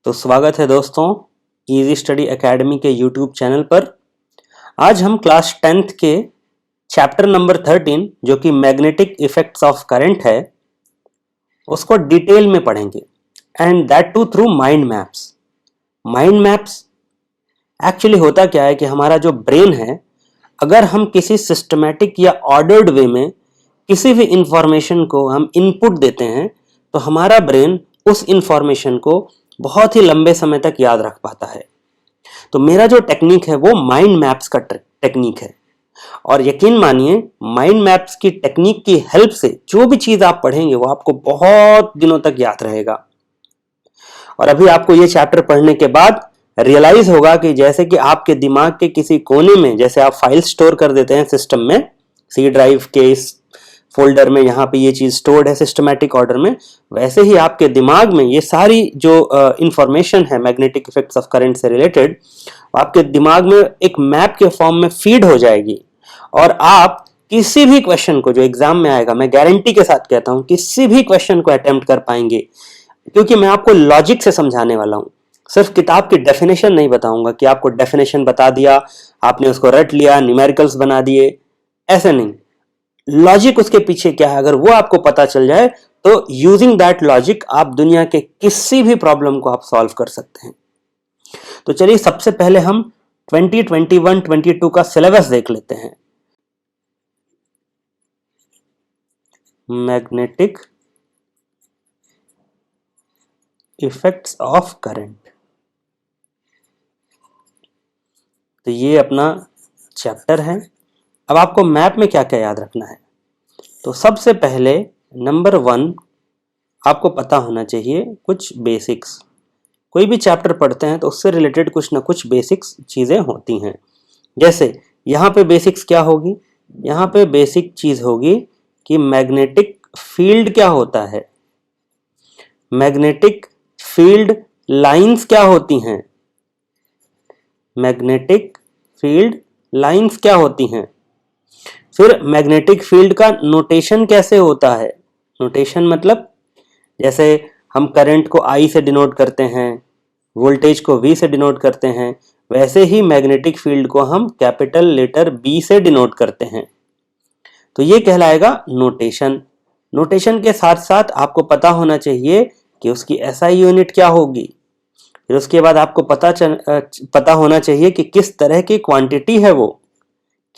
तो स्वागत है दोस्तों इजी स्टडी एकेडमी के यूट्यूब चैनल पर। आज हम क्लास 10th के चैप्टर नंबर 13 जो कि मैग्नेटिक इफेक्ट्स ऑफ करंट है उसको डिटेल में पढ़ेंगे and that too through mind maps. Mind maps actually होता क्या है कि हमारा जो ब्रेन है, अगर हम किसी सिस्टमैटिक या ऑर्डर्ड वे में किसी भी इंफॉर्मेशन को हम इनपुट देते हैं तो हमारा ब्रेन उस इंफॉर्मेशन को बहुत ही लंबे समय तक याद रख पाता है। तो मेरा जो टेक्निक है वो माइंड मैप्स का टेक्निक है और यकीन मानिए माइंड मैप्स की टेक्निक की हेल्प से जो भी चीज आप पढ़ेंगे वो आपको बहुत दिनों तक याद रहेगा। और अभी आपको ये चैप्टर पढ़ने के बाद रियलाइज होगा कि जैसे कि आपके दिमाग के किसी कोने में जैसे आप फाइल स्टोर कर देते हैं सिस्टम में, सी ड्राइव के इस फोल्डर में यहाँ पे ये चीज स्टोर्ड है सिस्टमैटिक ऑर्डर में, वैसे ही आपके दिमाग में ये सारी जो इंफॉर्मेशन है मैग्नेटिक इफेक्ट्स ऑफ करंट से रिलेटेड आपके दिमाग में एक मैप के फॉर्म में फीड हो जाएगी और आप किसी भी क्वेश्चन को जो एग्जाम में आएगा, मैं गारंटी के साथ कहता हूं किसी भी क्वेश्चन को अटेम्प्ट कर पाएंगे, क्योंकि मैं आपको लॉजिक से समझाने वाला हूं। सिर्फ किताब की डेफिनेशन नहीं बताऊंगा कि आपको डेफिनेशन बता दिया आपने उसको रट लिया, न्यूमेरिकल्स बना दिए, ऐसे नहीं। लॉजिक उसके पीछे क्या है अगर वो आपको पता चल जाए तो यूजिंग दैट लॉजिक आप दुनिया के किसी भी प्रॉब्लम को आप सॉल्व कर सकते हैं। तो चलिए सबसे पहले हम 2021-22 का सिलेबस देख लेते हैं। मैग्नेटिक इफेक्ट्स ऑफ करंट, तो ये अपना चैप्टर है। अब आपको मैप में क्या क्या याद रखना है, तो सबसे पहले नंबर 1 आपको पता होना चाहिए कुछ बेसिक्स। कोई भी चैप्टर पढ़ते हैं तो उससे रिलेटेड कुछ ना कुछ बेसिक्स चीजें होती हैं। जैसे यहाँ पे बेसिक्स क्या होगी, यहाँ पे बेसिक चीज होगी कि मैग्नेटिक फील्ड क्या होता है, मैग्नेटिक फील्ड लाइंस क्या होती हैं, मैग्नेटिक फील्ड लाइंस क्या होती हैं, फिर मैग्नेटिक फील्ड का नोटेशन कैसे होता है। नोटेशन मतलब जैसे हम करंट को I से डिनोट करते हैं, वोल्टेज को V से डिनोट करते हैं, वैसे ही मैग्नेटिक फील्ड को हम कैपिटल लेटर B से डिनोट करते हैं। तो ये कहलाएगा नोटेशन। नोटेशन के साथ साथ आपको पता होना चाहिए कि उसकी SI यूनिट क्या होगी। फिर उसके बाद आपको पता होना चाहिए कि किस तरह की क्वांटिटी है वो,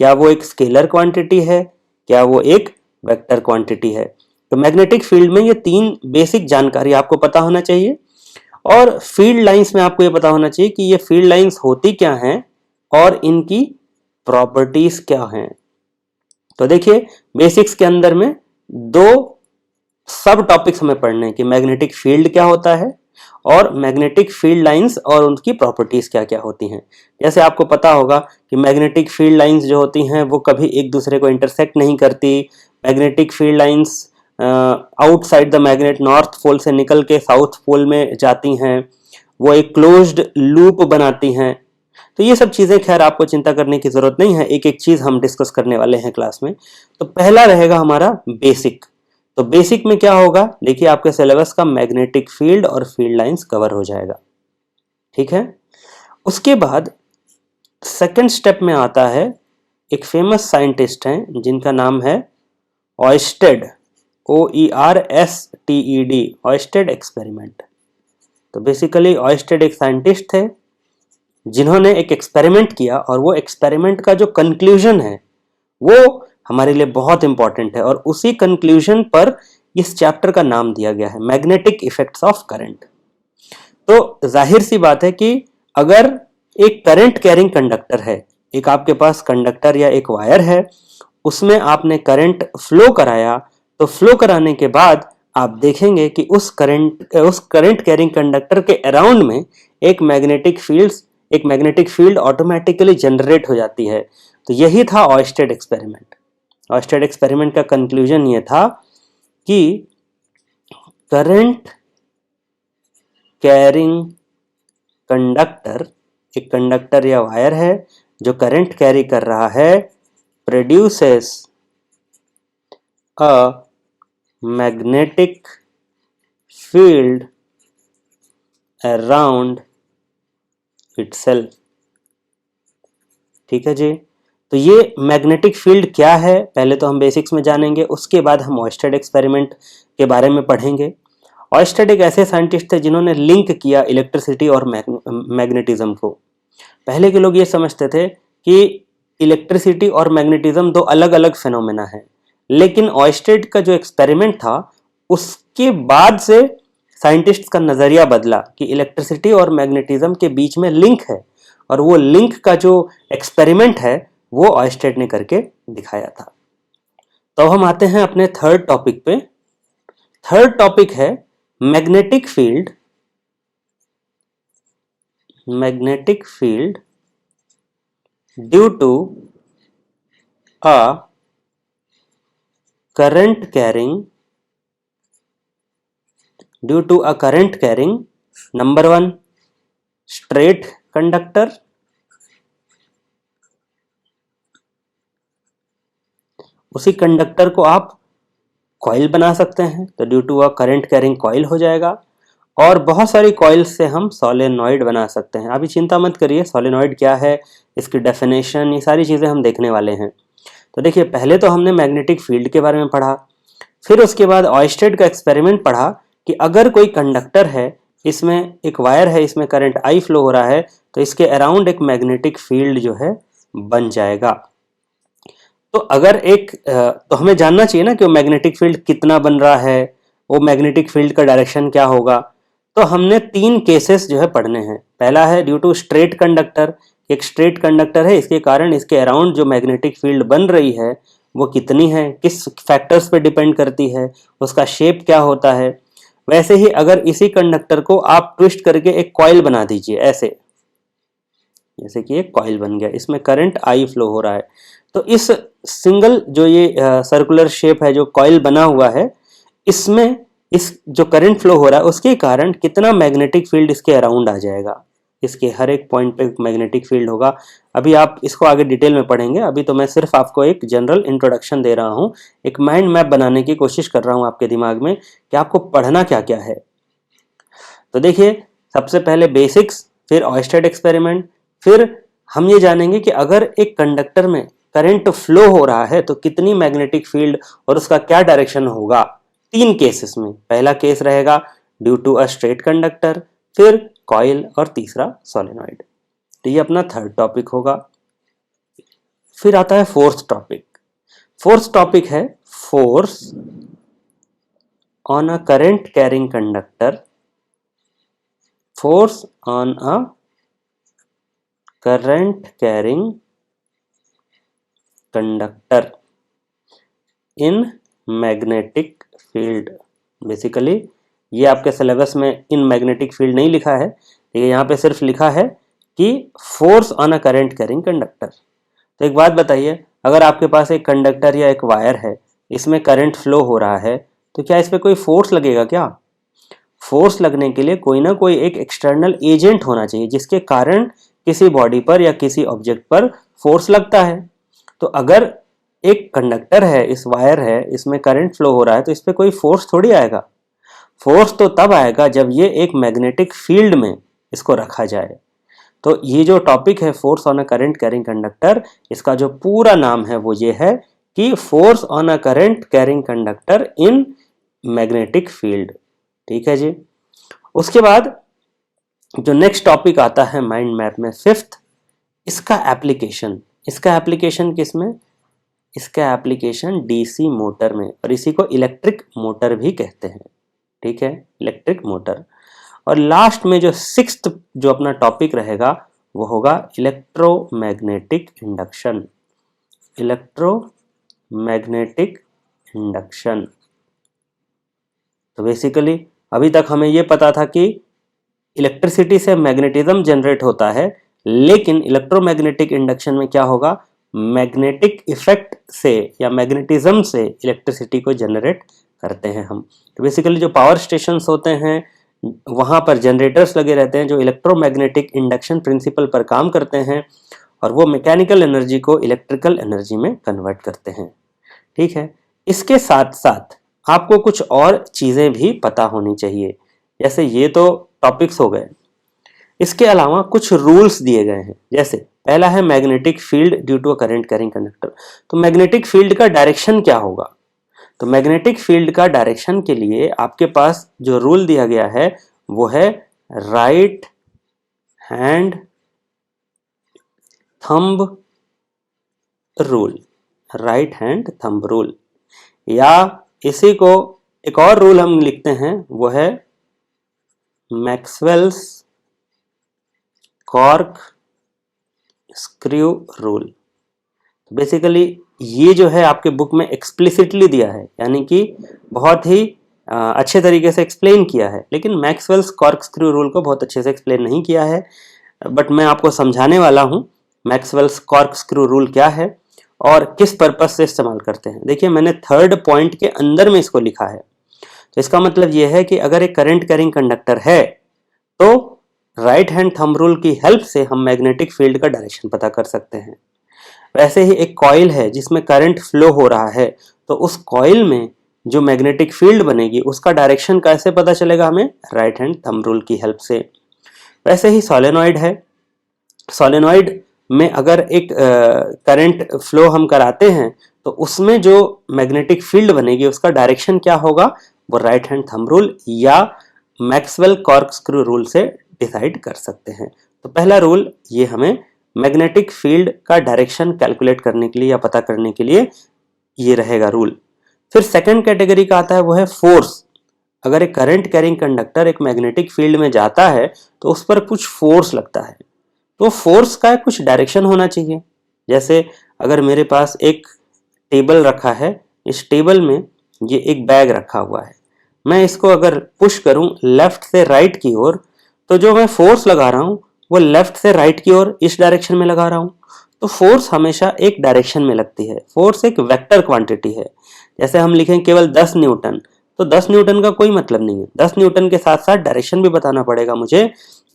क्या वो एक स्केलर क्वांटिटी है, क्या वो एक वेक्टर क्वांटिटी है। तो मैग्नेटिक फील्ड में ये 3 बेसिक जानकारी आपको पता होना चाहिए। और फील्ड लाइंस में आपको ये पता होना चाहिए कि ये फील्ड लाइंस होती क्या हैं और इनकी प्रॉपर्टीज क्या हैं। तो देखिए बेसिक्स के अंदर में 2 सब टॉपिक्स हमें पढ़ने हैं कि मैग्नेटिक फील्ड क्या होता है और मैग्नेटिक फील्ड लाइंस और उनकी प्रॉपर्टीज क्या क्या होती हैं। जैसे आपको पता होगा कि मैग्नेटिक फील्ड लाइंस जो होती हैं वो कभी एक दूसरे को इंटरसेक्ट नहीं करती। Magnetic field lines outside the magnet north pole से निकल के साउथ पोल में जाती हैं, वो एक क्लोज्ड लूप बनाती हैं। तो ये सब चीजें खैर आपको चिंता करने की जरूरत नहीं है, एक एक चीज हम डिस्कस करने वाले हैं क्लास में। तो पहला रहेगा हमारा बेसिक। तो बेसिक में क्या होगा, देखिए आपके सिलेबस का मैग्नेटिक फील्ड और फील्ड लाइंस कवर हो जाएगा, ठीक है। उसके बाद सेकंड स्टेप में आता है, एक फेमस साइंटिस्ट हैं जिनका नाम है ऑयस्टेड, OERSTED, ऑयस्टेड एक्सपेरिमेंट। तो बेसिकली ऑयस्टेड एक साइंटिस्ट थे जिन्होंने एक एक्सपेरिमेंट किया और वो एक्सपेरिमेंट का जो कंक्लूजन है वो हमारे लिए बहुत इंपॉर्टेंट है और उसी कंक्लूजन पर इस चैप्टर का नाम दिया गया है, मैग्नेटिक इफेक्ट्स ऑफ करंट। तो जाहिर सी बात है कि अगर एक करंट कैरिंग कंडक्टर है, एक आपके पास कंडक्टर या एक वायर है, उसमें आपने करंट फ्लो कराया, तो फ्लो कराने के बाद आप देखेंगे कि उस करंट कैरिंग कंडक्टर के अराउंड में एक मैग्नेटिक फील्ड ऑटोमेटिकली जनरेट हो जाती है। तो यही था ऑयस्टेड एक्सपेरिमेंट। ऑयस्टेड एक्सपेरिमेंट का कंक्लूजन ये था कि करंट कैरिंग कंडक्टर, एक कंडक्टर या वायर है जो करंट कैरी कर रहा है, produces a magnetic field around itself. ठीक है जी। तो ये मैग्नेटिक फील्ड क्या है पहले तो हम बेसिक्स में जानेंगे, उसके बाद हम ऑयस्टेड एक्सपेरिमेंट के बारे में पढ़ेंगे। ऑयस्टेड एक ऐसे साइंटिस्ट थे जिन्होंने लिंक किया इलेक्ट्रिसिटी और मैग्नेटिज्म को। पहले के लोग ये समझते थे कि इलेक्ट्रिसिटी और मैग्नेटिज्म दो अलग अलग फिनोमेना है, लेकिन ऑयस्टेड का जो एक्सपेरिमेंट था उसके बाद से साइंटिस्ट का नजरिया बदला कि इलेक्ट्रिसिटी और मैग्नेटिज्म के बीच में लिंक है, और वो लिंक का जो एक्सपेरिमेंट है वो ऑयस्टेड ने करके दिखाया था। तो हम आते हैं अपने थर्ड टॉपिक पे। थर्ड टॉपिक है magnetic field. Magnetic field due to a current carrying number 1 straight conductor, उसी कंडक्टर को आप कॉइल बना सकते हैं तो due to a current carrying coil हो जाएगा। और बहुत सारी कॉइल्स से हम सोलेनॉइड बना सकते हैं। अभी चिंता मत करिए सोलेनॉइड क्या है, इसकी डेफिनेशन, ये सारी चीज़ें हम देखने वाले हैं। तो देखिए पहले तो हमने मैग्नेटिक फील्ड के बारे में पढ़ा, फिर उसके बाद ऑयस्टेड का एक्सपेरिमेंट पढ़ा कि अगर कोई कंडक्टर है, इसमें एक वायर है, इसमें करंट आई फ्लो हो रहा है, तो इसके अराउंड एक मैग्नेटिक फील्ड जो है बन जाएगा। तो अगर एक तो हमें जानना चाहिए ना कि वो मैग्नेटिक फील्ड कितना बन रहा है, वो मैग्नेटिक फील्ड का डायरेक्शन क्या होगा। तो हमने 3 केसेस जो है पढ़ने हैं। पहला है ड्यू टू स्ट्रेट कंडक्टर। एक स्ट्रेट कंडक्टर है, इसके कारण इसके अराउंड जो मैग्नेटिक फील्ड बन रही है वो कितनी है, किस फैक्टर्स पे डिपेंड करती है, उसका शेप क्या होता है। वैसे ही अगर इसी कंडक्टर को आप ट्विस्ट करके एक कॉइल बना दीजिए ऐसे, जैसे कि एक कॉइल बन गया, इसमें करंट आई फ्लो हो रहा है, तो इस सिंगल जो ये सर्कुलर शेप है जो कॉइल बना हुआ है, इसमें इस जो करंट फ्लो हो रहा है उसके कारण कितना मैग्नेटिक फील्ड इसके अराउंड आ जाएगा। इसके हर एक पॉइंट पे मैग्नेटिक फील्ड होगा। अभी आप इसको आगे डिटेल में पढ़ेंगे, अभी तो मैं सिर्फ आपको एक जनरल इंट्रोडक्शन दे रहा हूँ, एक माइंड मैप बनाने की कोशिश कर रहा हूँ आपके दिमाग में कि आपको पढ़ना क्या क्या है। तो देखिए सबसे पहले बेसिक्स, फिर ऑयस्टेड एक्सपेरिमेंट, फिर हम ये जानेंगे कि अगर एक कंडक्टर में करंट फ्लो हो रहा है तो कितनी मैग्नेटिक फील्ड और उसका क्या डायरेक्शन होगा। 3 केसेस में, पहला केस रहेगा due to a straight conductor, फिर कॉइल और तीसरा सोलेनॉइड। तो ये अपना थर्ड टॉपिक होगा। फिर आता है फोर्थ टॉपिक। फोर्थ टॉपिक है force on a current carrying conductor. Force on a current carrying conductor in magnetic field. Basically ये आपके सिलेबस में इन मैग्नेटिक फील्ड नहीं लिखा है, ये यहाँ पे सिर्फ लिखा है कि force on a current carrying conductor. तो एक बात बताइए, अगर आपके पास एक कंडक्टर या एक वायर है, इसमें करंट फ्लो हो रहा है, तो क्या इस पर कोई फोर्स लगेगा क्या? फोर्स लगने के लिए कोई ना कोई एक एक्सटर्नल एजेंट होना चाहिए जिसके कारण किसी बॉडी पर या किसी ऑब्जेक्ट पर फोर्स लगता है। तो अगर एक कंडक्टर है, इस वायर है, इसमें करंट फ्लो हो रहा है, तो इस पर कोई फोर्स थोड़ी आएगा। फोर्स तो तब आएगा जब ये एक मैग्नेटिक फील्ड में इसको रखा जाए। तो ये जो टॉपिक है force on a current carrying conductor, इसका जो पूरा नाम है वो ये है कि force on a current carrying conductor in magnetic field. ठीक है जी। उसके बाद जो नेक्स्ट टॉपिक आता है माइंड मैप में, फिफ्थ, इसका एप्लीकेशन। इसका एप्लीकेशन किसमें? इसका एप्लीकेशन डीसी मोटर में, और इसी को इलेक्ट्रिक मोटर भी कहते हैं। ठीक है, इलेक्ट्रिक मोटर। और लास्ट में जो सिक्स्थ जो अपना टॉपिक रहेगा वो होगा इलेक्ट्रोमैग्नेटिक इंडक्शन। Electromagnetic induction. तो बेसिकली अभी तक हमें ये पता था कि इलेक्ट्रिसिटी से मैग्नेटिज्म जनरेट होता है, लेकिन इलेक्ट्रोमैग्नेटिक इंडक्शन में क्या होगा, मैग्नेटिक इफेक्ट से या मैग्नेटिज्म से इलेक्ट्रिसिटी को जनरेट करते हैं हम। तो बेसिकली जो पावर स्टेशंस होते हैं वहां पर जनरेटर्स लगे रहते हैं जो इलेक्ट्रोमैग्नेटिक इंडक्शन प्रिंसिपल पर काम करते हैं, और वो मैकेनिकल एनर्जी को इलेक्ट्रिकल एनर्जी में कन्वर्ट करते हैं। ठीक है, इसके साथ साथ आपको कुछ और चीजें भी पता होनी चाहिए। जैसे ये तो टॉपिक्स हो गए। इसके अलावा कुछ रूल्स दिए गए हैं, जैसे पहला है magnetic field due to a current carrying conductor. तो मैग्नेटिक फील्ड का डायरेक्शन क्या होगा? तो मैग्नेटिक फील्ड का डायरेक्शन के लिए आपके पास जो रूल दिया गया है वो है right hand thumb rule, right hand thumb rule, या इसी को एक और रूल हम लिखते हैं वो है Maxwell's cork screw rule. Basically ये जो है आपके बुक में एक्सप्लिसिटली दिया है, यानी कि बहुत ही अच्छे तरीके से एक्सप्लेन किया है, लेकिन मैक्सवेल्स कॉर्क स्क्रू रूल को बहुत अच्छे से एक्सप्लेन नहीं किया है, बट मैं आपको समझाने वाला हूं मैक्सवेल्स कॉर्क स्क्रू रूल क्या है और किस पर्पस से इस्तेमाल करते हैं। देखिए मैंने थर्ड पॉइंट के अंदर में इसको लिखा है, तो इसका मतलब यह है कि अगर एक करंट कैरिंग कंडक्टर है तो राइट हैंड थंब रूल की हेल्प से हम मैग्नेटिक फील्ड का डायरेक्शन पता कर सकते हैं। वैसे ही एक कॉइल है जिसमें करंट फ्लो हो रहा है, तो उस कॉइल में जो मैग्नेटिक फील्ड बनेगी उसका डायरेक्शन कैसे पता चलेगा हमें? राइट हैंड थंब रूल की हेल्प से। वैसे ही सोलेनॉइड है, सोलेनॉइड में अगर एक करंट फ्लो हम कराते हैं तो उसमें जो मैग्नेटिक फील्ड बनेगी उसका डायरेक्शन क्या होगा? वो राइट हैंड थंब रूल या मैक्सवेल कॉर्क स्क्रू रूल से डिसाइड कर सकते हैं। तो पहला रूल ये हमें मैग्नेटिक फील्ड का डायरेक्शन कैलकुलेट करने के लिए या पता करने के लिए ये रहेगा रूल। फिर सेकंड कैटेगरी का आता है वो है फोर्स। अगर एक करंट कैरिंग कंडक्टर एक मैग्नेटिक फील्ड में जाता है तो उस पर कुछ फोर्स लगता है, तो फोर्स का कुछ डायरेक्शन होना चाहिए। जैसे अगर मेरे पास एक टेबल रखा है, इस टेबल में ये एक बैग रखा हुआ है, मैं इसको अगर पुश करूं लेफ्ट से राइट की ओर, तो जो मैं फोर्स लगा रहा हूं वो लेफ्ट से राइट की ओर इस डायरेक्शन में लगा रहा हूं। तो फोर्स हमेशा एक डायरेक्शन में लगती है, फोर्स एक वेक्टर क्वांटिटी है। जैसे हम लिखें केवल 10 न्यूटन, तो 10 न्यूटन का कोई मतलब नहीं है, 10 न्यूटन के साथ साथ डायरेक्शन भी बताना पड़ेगा मुझे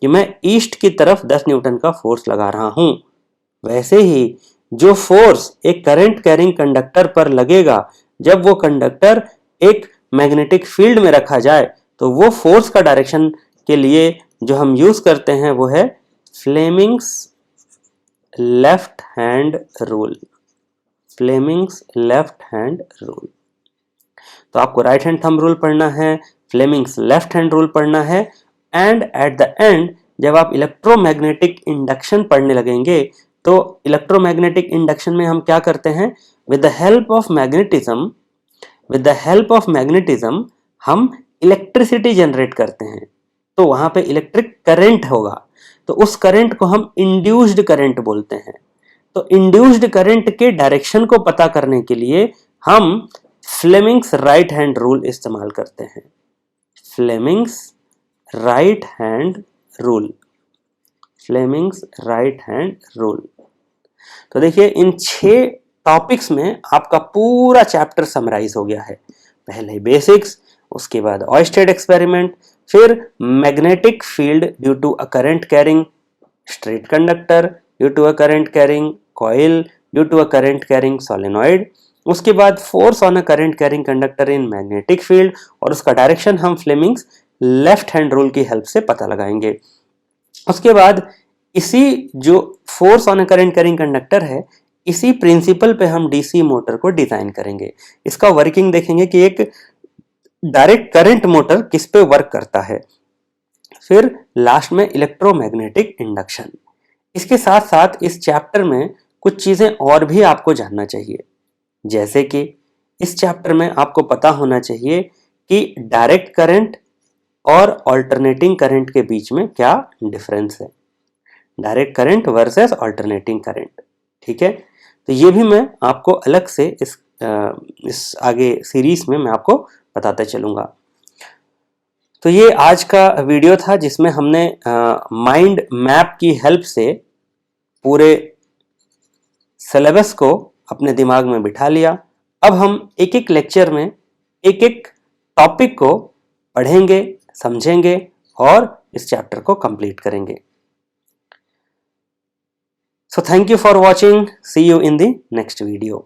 कि मैं ईस्ट की तरफ 10 न्यूटन का फोर्स लगा रहा हूं। वैसे ही जो फोर्स एक करंट कैरिंग कंडक्टर पर लगेगा जब वो कंडक्टर एक मैग्नेटिक फील्ड में रखा जाए, तो वो फोर्स का डायरेक्शन के लिए जो हम यूज करते हैं वो है Fleming's left hand rule, Fleming's left hand rule. तो आपको राइट हैंड थंब रूल पढ़ना है, फ्लेमिंग्स लेफ्ट हैंड रूल पढ़ना है, एंड एट द एंड जब आप इलेक्ट्रोमैग्नेटिक इंडक्शन पढ़ने लगेंगे तो इलेक्ट्रोमैग्नेटिक इंडक्शन में हम क्या करते हैं? With the help of magnetism, with the help of magnetism हम इलेक्ट्रिसिटी जनरेट करते हैं, तो वहां पे इलेक्ट्रिक करंट होगा, तो उस करंट को हम इंड्यूस्ड करंट बोलते हैं। तो इंड्यूस्ड करंट के डायरेक्शन को पता करने के लिए हम फ्लेमिंग्स राइट हैंड रूल इस्तेमाल करते हैं, Fleming's right hand rule, Fleming's right hand rule. तो देखिए इन 6 टॉपिक्स में आपका पूरा चैप्टर समराइज हो गया है। पहले बेसिक्स, उसके बाद ऑयस्टेड एक्सपेरिमेंट, फिर magnetic field due to a current carrying straight conductor, due to a current carrying coil, due to a current carrying solenoid, उसके बाद force on a current carrying conductor in magnetic field, और उसका direction हम Fleming's left hand rule की help से पता लगाएंगे। उसके बाद इसी जो force on a current carrying conductor है, इसी प्रिंसिपल पे हम डीसी मोटर को डिजाइन करेंगे। इसका वर्किंग देखेंगे कि एक डायरेक्ट करंट मोटर किस पे वर्क करता है। फिर लास्ट में इलेक्ट्रोमैग्नेटिक इंडक्शन। इसके साथ साथ इस चैप्टर में कुछ चीजें और भी आपको जानना चाहिए, जैसे कि इस चैप्टर में आपको पता होना चाहिए कि डायरेक्ट करंट और अल्टरनेटिंग करंट के बीच में क्या डिफरेंस है, direct current versus alternating current. ठीक है, तो ये भी मैं आपको अलग से इस आगे सीरीज में मैं आपको बताते चलूंगा। तो ये आज का वीडियो था जिसमें हमने माइंड मैप की हेल्प से पूरे सिलेबस को अपने दिमाग में बिठा लिया। अब हम एक एक लेक्चर में एक एक टॉपिक को पढ़ेंगे, समझेंगे और इस चैप्टर को कंप्लीट करेंगे। So thank you for watching. See you in the next video.